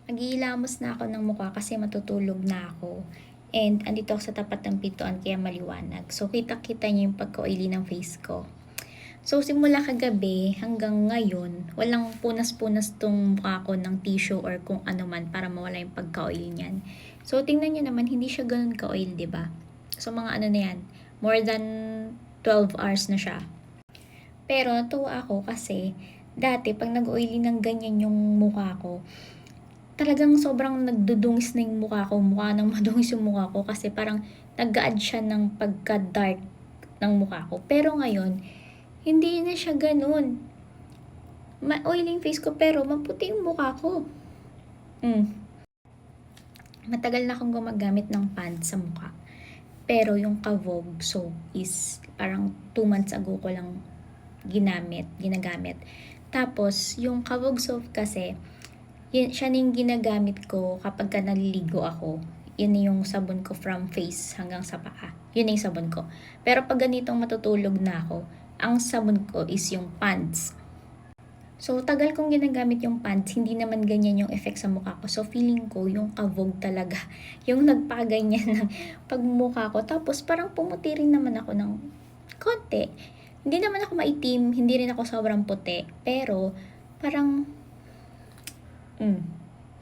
Naghihilamos na ako ng mukha kasi matutulog na ako. And andito ako sa tapat ng pintuan kaya maliwanag. So kita-kita niyo yung pagka-oily ng face ko. So simula kagabi hanggang ngayon, walang punas-punas tong mukha ko ng tissue or kung ano man para mawala yung pagka-oil niyan. So tingnan niyo naman, hindi siya ganun ka-oil, 'di ba? So mga ano na yan, more than 12 hours na siya. Pero natuwa ako kasi dati pag nag-oily ng ganyan yung mukha ko, talagang sobrang nagdudungis na yung mukha ko. Mukha nang madungis yung mukha ko kasi parang nag-a-add siya ng pagka-dark ng mukha ko. Pero ngayon, hindi na siya ganun. Ma-oiling face ko pero maputi yung mukha ko. Matagal na akong gumagamit ng pants sa mukha. Pero yung Kavog soap is parang 2 months ago ko lang ginagamit. Tapos, yung Kavog soap kasi, siya na yung ginagamit ko kapag naliligo ako. Yun na yung sabon ko from face hanggang sa paa. Yun na yung sabon ko. Pero pag ganitong matutulog na ako, ang sabon ko is yung pants. So, tagal kong ginagamit yung pants, hindi naman ganyan yung effect sa mukha ko. So, feeling ko yung Kavog talaga, yung nagpaganyan ng pagmukha ko. Tapos, parang pumuti rin naman ako ng konti. Hindi naman ako maitim, hindi rin ako sobrang puti. Pero, parang,